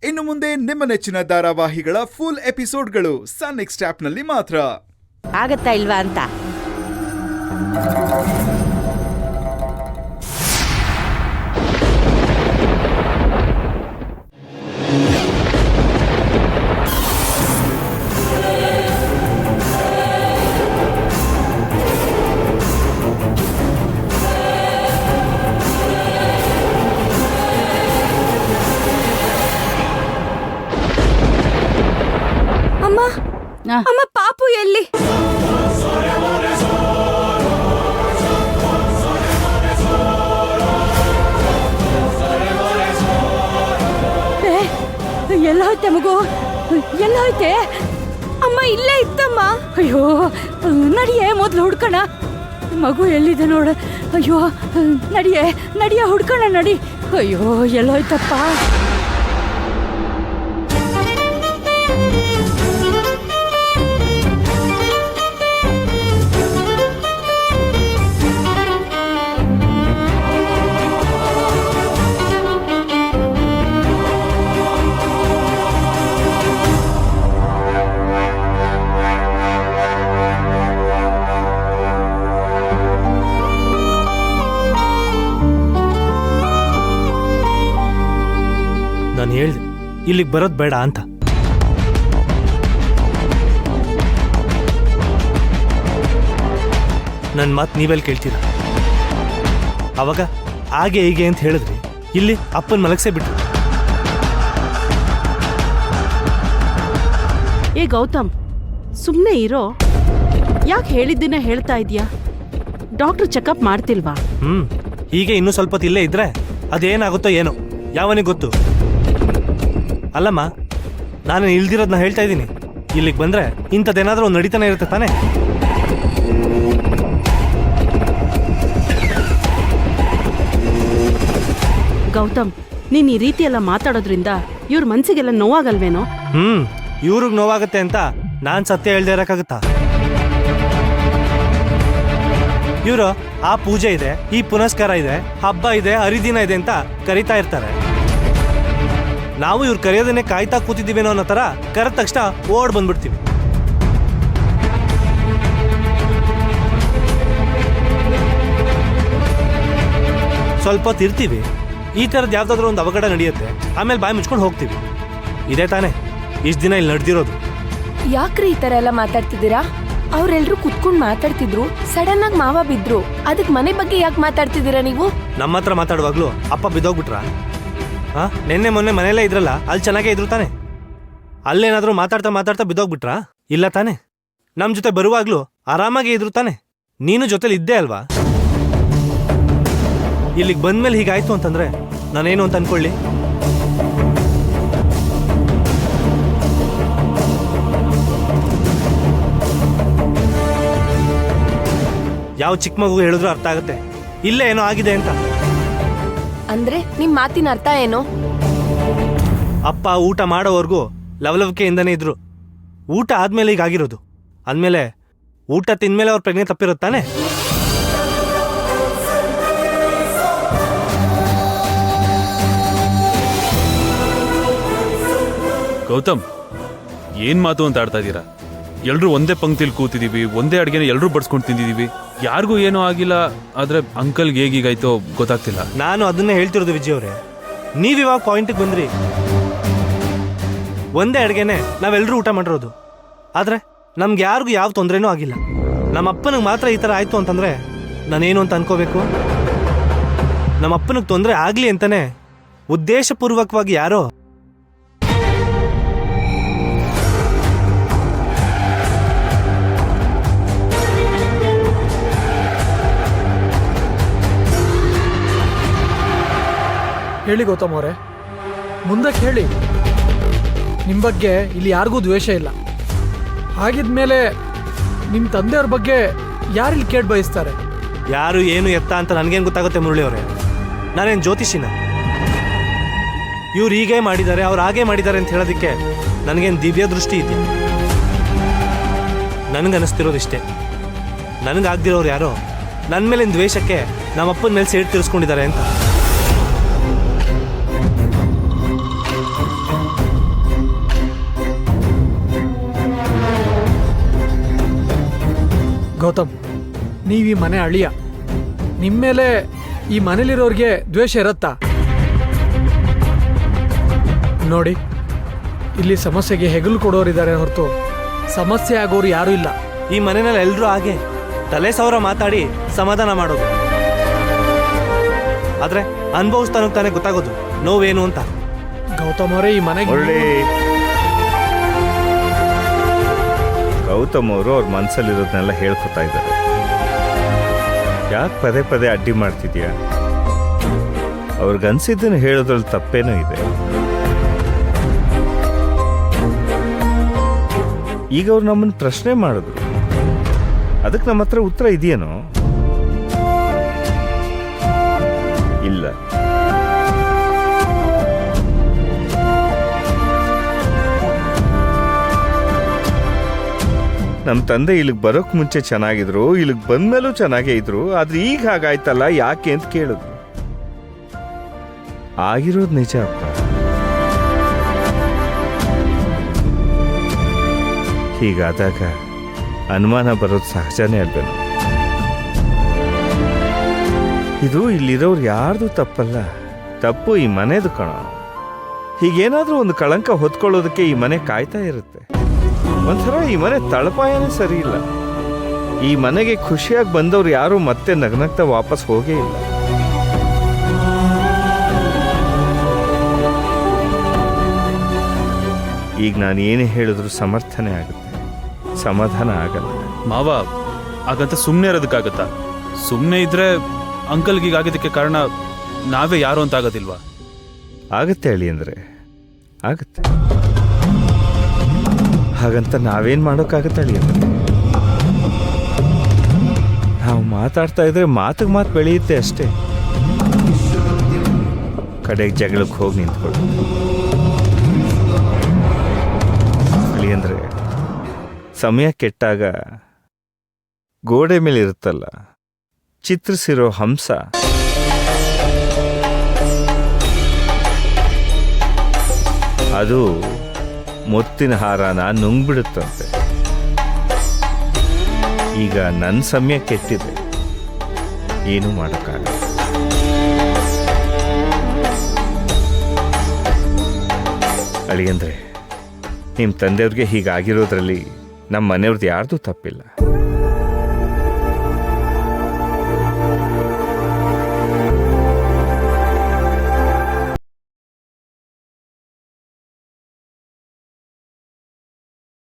ಇನ್ನು ಮುಂದೆ ನಿಮ್ಮ ನೆಚ್ಚಿನ ಧಾರಾವಾಹಿಗಳ ಫುಲ್ ಎಪಿಸೋಡ್ಗಳು ಸನ್ ನೆಕ್ಸ್ಟ್ ಆಪ್ನಲ್ಲಿ ಮಾತ್ರ. ಆಗತ್ತಾ ಇಲ್ವಾ ಅಂತ ಅಮ್ಮ ಪಾಪು ಎಲ್ಲಿ? ಎಲ್ಲ ಹೋಯ್ತೆ ಮಗು, ಎಲ್ಲ ಹೋಯ್ತೆ? ಅಮ್ಮ ಇಲ್ಲೇ ಇತ್ತಮ್ಮ. ಅಯ್ಯೋ ನಡಿಯೇ, ಮೊದ್ಲು ಹುಡ್ಕಣ. ಮಗು ಎಲ್ಲಿದೆ ನೋಡ. ಅಯ್ಯೋ ನಡಿಯ ಹುಡ್ಕಣ, ನಡಿ. ಅಯ್ಯೋ ಎಲ್ಲೋಯ್ತಪ್ಪ. ನಾನು ಹೇಳ್ದೆ ಇಲ್ಲಿಗೆ ಬರೋದು ಬೇಡ ಅಂತ. ನನ್ನ ಮಾತು ನೀವೆಲ್ಲಿ ಕೇಳ್ತೀರ? ಅವಾಗ ಹಾಗೆ ಹೀಗೆ ಅಂತ ಹೇಳಿದ್ರಿ, ಇಲ್ಲಿ ಅಪ್ಪನ ಮಲಗಿಸೇ ಬಿಟ್ರು. ಏ ಗೌತಮ್, ಸುಮ್ಮನೆ ಇರೋ. ಯಾಕೆ ಹೇಳಿದ್ದನ್ನ ಹೇಳ್ತಾ ಇದೀಯಾ? ಡಾಕ್ಟರ್ ಚೆಕಪ್ ಮಾಡ್ತಿಲ್ವಾ? ಹೀಗೆ ಇನ್ನೂ ಸ್ವಲ್ಪ ಹೊತ್ತು ಇಲ್ಲೇ ಇದ್ರೆ ಅದೇನಾಗುತ್ತೋ ಏನೋ, ಯಾವನಿಗೆ ಗೊತ್ತು. ಅಲ್ಲಮ್ಮ, ನಾನು ಇಲ್ದಿರೋದನ್ನ ಹೇಳ್ತಾ ಇದ್ದೀನಿ. ಇಲ್ಲಿಗೆ ಬಂದ್ರೆ ಇಂಥದ್ದೇನಾದ್ರೂ ಒಂದು ನಡೀತಾನೆ ಇರುತ್ತೆ ತಾನೆ. ಗೌತಮ್, ನೀನ್ ಈ ರೀತಿ ಎಲ್ಲ ಮಾತಾಡೋದ್ರಿಂದ ಇವ್ರ ಮನ್ಸಿಗೆಲ್ಲ ನೋವಾಗಲ್ವೇನೋ? ಇವ್ರಿಗೆ ನೋವಾಗತ್ತೆ ಅಂತ ನಾನ್ ಸತ್ಯ ಹೇಳ್ದೆ ಇರಕ್ಕಾಗತ್ತಾ? ಇವರು ಆ ಪೂಜೆ ಇದೆ, ಈ ಪುನಸ್ಕಾರ ಇದೆ, ಹಬ್ಬ ಇದೆ, ಹರಿದಿನ ಇದೆ ಅಂತ ಕರೀತಾ ಇರ್ತಾರೆ. ನಾವು ಇವ್ರು ಕರೆಯೋದನ್ನೇ ಕಾಯ್ತಾ ಕೂತಿದ್ದೀವೇನೋ ಅನ್ನೋ ತರ ಕರೆದ ತಕ್ಷಣ ಓಡ್ ಬಂದ್ಬಿಡ್ತೀವಿ. ಸ್ವಲ್ಪ ಹೊತ್ತು ಇರ್ತೀವಿ, ಈ ಥರದ್ದು ಯಾವ್ದಾದ್ರು ಒಂದು ಅವಘಡ ನಡೆಯುತ್ತೆ, ಆಮೇಲೆ ಬಾಯಿ ಮುಚ್ಕೊಂಡು ಹೋಗ್ತೀವಿ. ಇದೇ ತಾನೇ ಇಷ್ಟು ದಿನ ಇಲ್ಲಿ ನಡೆದಿರೋದು. ಯಾಕ್ರಿ ಈ ತರ ಎಲ್ಲ ಮಾತಾಡ್ತಿದ್ದೀರಾ? ಅವ್ರೆಲ್ರು ಕುತ್ಕೊಂಡ್ ಮಾತಾಡ್ತಿದ್ರು, ಸಡನ್ ಆಗಿ ಮಾವ ಬಿದ್ರು. ಅದಕ್ ಮನೆ ಬಗ್ಗೆ ಯಾಕೆ ಮಾತಾಡ್ತಿದ್ದೀರಾ ನೀವು? ನಮ್ಮ ಹತ್ರ ಮಾತಾಡುವಾಗ್ಲೂ ಅಪ್ಪ ಬಿದ್ದೋಗ್ಬಿಟ್ರ? ನಿನ್ನೆ ಮೊನ್ನೆ ಮನೆಯಲ್ಲೇ ಇದ್ರಲ್ಲ, ಅಲ್ಲಿ ಚೆನ್ನಾಗೇ ಇದ್ರು ತಾನೆ? ಅಲ್ಲೇನಾದ್ರೂ ಮಾತಾಡ್ತಾ ಬಿದ್ದೋಗ್ಬಿಟ್ರಾ? ಇಲ್ಲ ತಾನೆ? ನಮ್ ಜೊತೆ ಬರುವಾಗ್ಲೂ ಆರಾಮಾಗಿ ಇದ್ರು ತಾನೆ? ನೀನು ಜೊತೆಲಿ ಇದ್ದೇ ಅಲ್ವಾ? ಇಲ್ಲಿಗೆ ಬಂದ್ಮೇಲೆ ಹೀಗಾಯ್ತು ಅಂತಂದ್ರೆ ನಾನೇನು ಅಂತ ಅನ್ಕೊಳ್ಳಿ? ಯಾವ ಚಿಕ್ಕ ಮಗು ಹೇಳಿದ್ರು ಅರ್ಥ ಆಗುತ್ತೆ ಇಲ್ಲೇ ಏನೋ ಆಗಿದೆ ಅಂತ. ಅಂದ್ರೆ ನಿಮ್ ಮಾತಿನ ಅರ್ಥ ಏನು? ಅಪ್ಪ ಊಟ ಮಾಡೋವರೆಗೂ ಲವಲವಿಕೆಯಿಂದನೇ ಇದ್ರು. ಊಟ ಆದ್ಮೇಲೆ ಈಗ ಆಗಿರೋದು. ಅಂದ್ಮೇಲೆ ಊಟ ತಿಂದ್ಮೇಲೆ ಅವ್ರ ಪ್ರಜ್ಞೆ ತಪ್ಪಿರುತ್ತಾನೆ. ಗೌತಮ್, ಏನ್ ಮಾತು ಅಂತ ಆಡ್ತಾ ಇದ್ದೀರಾ? ಎಲ್ರು ಒಂದೇ ಪಂಕ್ತಿಲಿ ಕೂತಿದೀವಿ, ಒಂದೇ ಅಡ್ಗೆನ ಎಲ್ರು ಬಡ್ಸ್ಕೊಂಡು ತಿಂದಿದೀವಿ. ಯಾರಿಗೂ ಏನೂ ಆಗಿಲ್ಲ, ಆದ್ರೆ ಅಂಕಲ್ಗೆ ಹೇಗೀಗಾಯ್ತೋ ಗೊತ್ತಾಗ್ತಿಲ್ಲ. ನಾನು ಅದನ್ನೇ ಹೇಳ್ತಿರೋದು ವಿಜಯ್ ಅವರೇ. ನೀವಿವಾಗ ಪಾಯಿಂಟಿಗೆ ಬಂದ್ರಿ. ಒಂದೇ ಅಡ್ಗೆನೆ ನಾವೆಲ್ಲರೂ ಊಟ ಮಾಡಿರೋದು, ಆದ್ರೆ ನಮ್ಗೆ ಯಾರಿಗೂ ಯಾವ ತೊಂದರೆನೂ ಆಗಿಲ್ಲ. ನಮ್ಮ ಅಪ್ಪನಿಗೆ ಮಾತ್ರ ಈ ಥರ ಆಯ್ತು ಅಂತಂದ್ರೆ ನಾನೇನು ಅಂತ ಅನ್ಕೋಬೇಕು? ನಮ್ಮ ಅಪ್ಪನಿಗೆ ತೊಂದರೆ ಆಗ್ಲಿ ಅಂತಾನೆ ಉದ್ದೇಶಪೂರ್ವಕವಾಗಿ ಯಾರೋ ಹೇಳಿ ಗೌತಮ್ ಅವರೇ, ಮುಂದಕ್ಕೆ ಹೇಳಿ. ನಿಮ್ಮ ಬಗ್ಗೆ ಇಲ್ಲಿ ಯಾರಿಗೂ ದ್ವೇಷ ಇಲ್ಲ. ಹಾಗಿದ್ಮೇಲೆ ನಿಮ್ಮ ತಂದೆಯವ್ರ ಬಗ್ಗೆ ಯಾರಿಲ್ಲಿ ಕೇಳಿ ಬಯಸ್ತಾರೆ? ಯಾರು ಏನು ಎತ್ತ ಅಂತ ನನಗೇನು ಗೊತ್ತಾಗುತ್ತೆ ಮುರಳಿ ಅವರೇ? ನಾನೇನು ಜ್ಯೋತಿಷಿನ? ಇವ್ರು ಹೀಗೆ ಮಾಡಿದ್ದಾರೆ, ಅವ್ರು ಹಾಗೆ ಮಾಡಿದ್ದಾರೆ ಅಂತ ಹೇಳೋದಕ್ಕೆ ನನಗೇನು ದಿವ್ಯ ದೃಷ್ಟಿ ಇದೆಯಾ? ನನಗನ್ನಿಸ್ತಿರೋದಿಷ್ಟೇ, ನನಗಾಗ್ದಿರೋರು ಯಾರೋ ನನ್ನ ಮೇಲಿನ ದ್ವೇಷಕ್ಕೆ ನಮ್ಮಪ್ಪನ ಮೇಲೆ ಸೇಡ್ ತೀರಿಸ್ಕೊಂಡಿದ್ದಾರೆ ಅಂತ. ಗೌತಮ್, ನೀವು ಈ ಮನೆ ಅಳಿಯ, ನಿಮ್ಮ ಮೇಲೆ ಈ ಮನೇಲಿರೋರಿಗೆ ದ್ವೇಷ ಇರತ್ತಾ? ನೋಡಿ, ಇಲ್ಲಿ ಸಮಸ್ಯೆಗೆ ಹೆಗಲು ಕೊಡೋರಿದ್ದಾರೆ ಹೊರತು ಸಮಸ್ಯೆ ಆಗೋರು ಯಾರೂ ಇಲ್ಲ. ಈ ಮನೆಯಲ್ಲಿ ಎಲ್ಲರೂ ಹಾಗೆ ತಲೆ ಸಾವಿರ ಮಾತಾಡಿ ಸಮಾಧಾನ ಮಾಡೋದು. ಆದ್ರೆ ಅನುಭವಿಸ್ತಾನಕ್ಕೆ ತಾನೇ ಗೊತ್ತಾಗೋದು ನೋವೇನು ಅಂತ. ಗೌತಮ್ ಅವರೇ, ಈ ಮನೆಗೆ ಒಳ್ಳೆ ಗೌತಮ್ ಅವರು ಅವ್ರ ಮನಸ್ಸಲ್ಲಿರೋದನ್ನೆಲ್ಲ ಹೇಳ್ಕೊತಾ ಇದ್ದಾರೆ. ಯಾಕೆ ಪದೇ ಪದೇ ಅಡ್ಡಿ ಮಾಡ್ತಿದ್ಯಾ? ಅವ್ರಿಗನ್ಸಿದ್ದನ್ನು ಹೇಳೋದ್ರಲ್ಲಿ ತಪ್ಪೇನೋ ಇದೆ. ಈಗ ಅವ್ರು ನಮ್ಮನ್ನು ಪ್ರಶ್ನೆ ಮಾಡಿದ್ರು, ಅದಕ್ಕೆ ನಮ್ಮ ಹತ್ರ ಉತ್ತರ ಇದೆಯೇನೋ? ಇಲ್ಲ. ನಮ್ಮ ತಂದೆ ಇಲ್ಲಿಗೆ ಬರೋಕ್ ಮುಂಚೆ ಚೆನ್ನಾಗಿದ್ರು, ಇಲ್ಲಿಗೆ ಬಂದ್ಮೇಲೂ ಚೆನ್ನಾಗೇ ಇದ್ರು. ಆದ್ರೆ ಈಗ ಹಾಗಾಯ್ತಲ್ಲ, ಯಾಕೆ ಅಂತ ಕೇಳಿದ್ರು. ಆಗಿರೋದು ನಿಜ ಅಪ್ಪ. ಹೀಗಾದಾಗ ಅನುಮಾನ ಬರೋದು ಸಹಜನೇ ಅಲ್ವೇನೋ. ಇದು ಇಲ್ಲಿರೋರು ಯಾರ್ದು ತಪ್ಪಲ್ಲ, ತಪ್ಪು ಈ ಮನೆದು ಕಣ. ಹೀಗೇನಾದ್ರೂ ಒಂದು ಕಳಂಕ ಹೊತ್ಕೊಳ್ಳೋದಕ್ಕೆ ಈ ಮನೆ ಕಾಯ್ತಾ ಇರುತ್ತೆ. ಒಂಥರ ಈ ಮನೆ ತಳಪಾಯನೇ ಸರಿ ಇಲ್ಲ. ಈ ಮನೆಗೆ ಖುಷಿಯಾಗಿ ಬಂದವ್ರು ಯಾರು ಮತ್ತೆ ನಗ್ನಗ್ತಾ ವಾಪಸ್ ಹೋಗೇ ಇಲ್ಲ. ಈಗ ನಾನು ಏನೇ ಹೇಳಿದ್ರು ಸಮರ್ಥನೆ ಆಗುತ್ತೆ, ಸಮಾಧಾನ ಆಗಲ್ಲ. ಮಾವ, ಹಾಗಂತ ಸುಮ್ಮನೆ ಇರೋದಕ್ಕಾಗತ್ತಾ? ಸುಮ್ಮನೆ ಇದ್ರೆ ಅಂಕಲ್ಗೆ ಹೀಗಾಗಿದ್ದಕ್ಕೆ ಕಾರಣ ನಾವೇ ಯಾರು ಅಂತ ಆಗೋದಿಲ್ವಾ? ಆಗತ್ತೆ ಹೇಳಿ ಅಂದರೆ ಆಗತ್ತೆ. ಹಾಗಂತ ನಾವೇನು ಮಾಡೋಕ್ಕಾಗತ್ತೆ ಹೇಳಿ ಅಂದರೆ? ನಾವು ಮಾತಾಡ್ತಾ ಇದ್ರೆ ಮಾತಿಗೆ ಮಾತು ಬೆಳೆಯುತ್ತೆ ಅಷ್ಟೇ. ಕಡೆಗೆ ಜಗಳಕ್ಕೆ ಹೋಗಿ ನಿಂತ್ಕೊಳ್ಳಿ ಅಂದರೆ ಸಮಯ ಕೆಟ್ಟಾಗ ಗೋಡೆ ಮೇಲೆ ಇರುತ್ತಲ್ಲ ಚಿತ್ರಿಸಿರೋ ಹಂಸ, ಅದು ಮುತ್ತಿನ ಹಾರನ ನುಂಗ್ಬಿಡುತ್ತಂತೆ. ಈಗ ನನ್ನ ಸಮಯ ಕೆಟ್ಟಿದೆ, ಏನೂ ಮಾಡೋಕ್ಕಾಗಲ್ಲ. ಅಳಿಯಂದ್ರೆ, ನಿಮ್ಮ ತಂದೆಯವ್ರಿಗೆ ಹೀಗಾಗಿರೋದ್ರಲ್ಲಿ ನಮ್ಮ ಮನೆಯವ್ರದ್ದು ಯಾರ್ದೂ ತಪ್ಪಿಲ್ಲ.